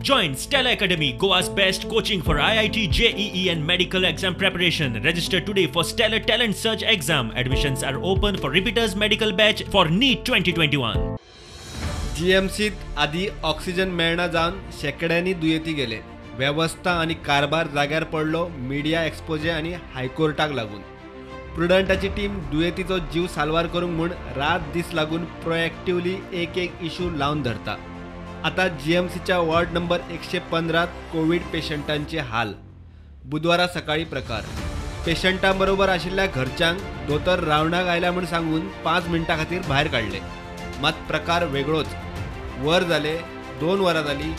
Join Stella Academy, Goa's best coaching for IIT, JEE and medical exam preparation. Register today for Stellar Talent Search exam. Admissions are open for repeaters medical batch for NEET 2021. जीएमसीत आधी oxygen मेळना जावन शेकड्यांनी दुयेती गेले. व्यवस्था आणि कारभार जाग्यार पडलो मीडिया एक्सपोजे आणि हायकोर्टाक लागून. प्रुडंटाची टीम दुयेतीचो जीव साल्वार करूंक म्हूण रात दीस लागून प्रोएक्टिवली एक इशू लावन धरता. आता जीएमसीच्या वॉर्ड नंबर 115 कोविड पेशंटांचे हाल. बुधवारा सकाळी प्रकार. पेशंटांबरोबर आशिल्ल्या घरच्यांक दोतोर रावणाक आयला म्हूण सांगून 5 मिनटां खातीर भायर काडले. मात प्रकार वेगळोच. वर जाले, 2 वरां जाली,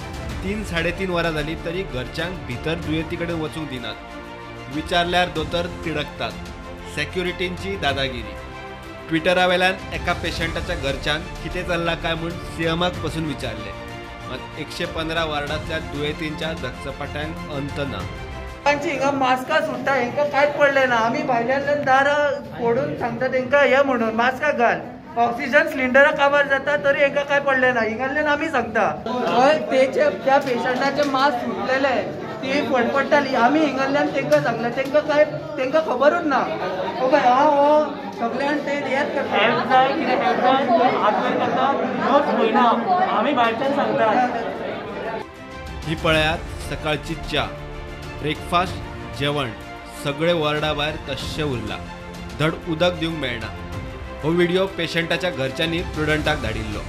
3-3.5 वरां जाली तरी घरच्यांक भितर दुयेती कडेन वचूंक दिनात. विचारल्यार दोतोर तिडकतात. सेक्युरिटींची दादागिरी. ट्विटरा वेल्यान एका पेशंटाच्या घरच्यान कितें चल्लां काय म्हूण सीएमाक पसून विचारले. मात 115 वार्डांतल्या दुयेतींच्या झगझपाट्यांक अंत ना. हिंगा मास्का सुट्टा हेंका कांयच पडलें ना. आमी भायल्यान दारां फोडून सांगता तेंकां हे म्हणून मास्का घाल. ऑक्सिजन सिलिंडर काबार जाता तरी हेंका काय पडलें ना. हिंगाल्यान आमी सांगता तेचे त्या पेशंटाचे मास्क सुटलेले ती फडफडटाली. आमी हिंगाल्यान तेंकां सांगलें तेंकां खबरूच ना. पळय हो सगळ्यान ते हेच करता. हेल्प जाय कितें हेल्प जाय आजून करता नोच म्हयना आमी भायच्यान सांगता. ही पळयात सकाळची च्या, ब्रेकफास्ट, जेवण सगळे वॉर्डा भायर तश्शे उरला. धड उदक दिवंक मेळना. हो व्हिडिओ पेशंटाच्या घरच्यांनी प्रुडंटाक धाडिल्लो.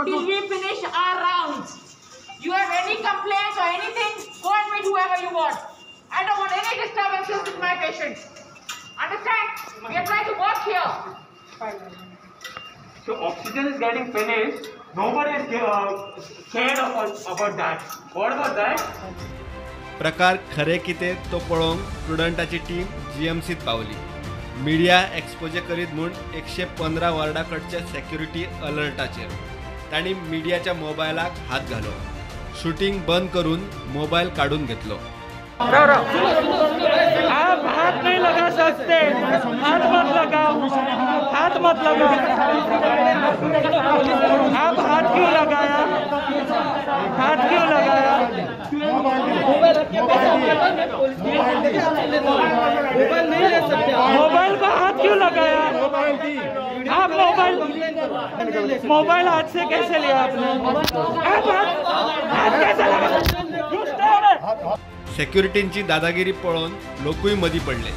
Till we finish our rounds. You have any complaints or anything, go and meet whoever you want. I don't want any disturbances with my patients. Understand? We are trying to work here. So oxygen is getting finished. Nobody is scared about that. What about that? प्रकार खरे कितें तो पळोवंक प्रुडंटाची team जीएमसीत पावली. Media exposé करीत म्हूण 115 वार्डाकडचे security अलर्टाचेर. तांणी मिडियाच्या मोबायलाक हात घालो. शूटिंग बंद करून मोबायल काढून घेतलो. आप हाथ नहीं लगा सकते. हाथ मत लगाओ. हाथ मत लगाओ. आप हाथ क्यों लगाया? हाथ क्यों लगाया? मोबाइल नहीं ले सकते. मोबाइल का हाथ क्यों लगाया? आप मोबाइल हाथ से कैसे लिया आपने? आप हाथ कैसे लगा? सेक्युरिटींची दादागिरी पळोवन लोकूय मदीं पडले.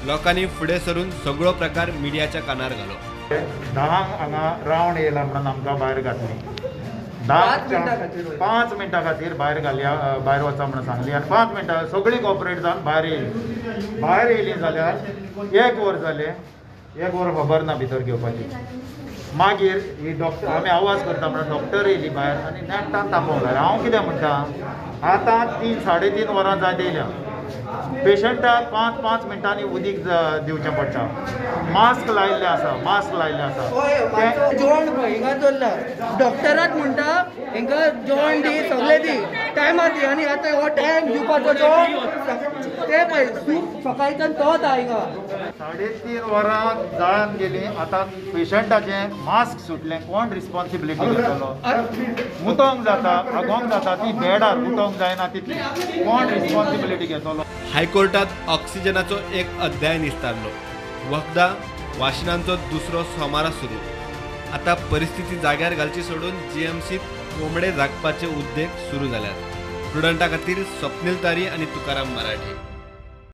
लोकांनी फुडें सरून सगळो प्रकार मिडियाच्या कानार घालो. 10 हांगा रावंड येयला म्हणून आमकां भायर घातली. 5 मिनटां खातीर भायर घालया, भायर वचा म्हणून सांगली. आनी 5 मिनटां सगळीं कॉपरेट जावन भायर येयली जाल्यार 1 वर जालें. 1 वर खबर ना भितर घेवपाची. मागीर ही डॉक्टर आमी आवाज करता म्हणून डॉक्टर येयली भायर आनी नेटान तापोवंक लागली. हांव कितें म्हणटा आतां 3-3.5 वरां जाय येयल्या. पेशंटाक 5-5 मिनटांनी उदीक दिवचें पडटा. मास्क लायिल्लें आसा. जेवण हिंगा दवरला. डॉक्टराक म्हणटा हिंगा जेवण दी सगळें दी टायमार दी. आनी आतां हो टायम दिवपाचो जेवण ते पळय सकाळच्यान तोच आहा हिंगा. 3.5 वरां जावन गेली. आतां पेशंटाचें मास्क सुटलें. कोण रिस्पॉन्सिबिलिटी घेतलो? मुतोंक जाता, आगोंक जाता, ती बेडार उठोवंक जायना तितली कोण रिस्पॉन्सिबिलिटी घेतलो? हायकोर्टात ऑक्सिजनाचो एक अध्याय निस्तारलो. वखदां वाशिनांचो दुसरो सोमारा सुरू. आता परिस्थिती जाग्यार घालची सोडून जीएमसीत कोंबडे जागपाचे उद्देग सुरू जाल्यात. प्रुडंटा खातीर स्वप्नील तारी आनी तुकाराम मराठी.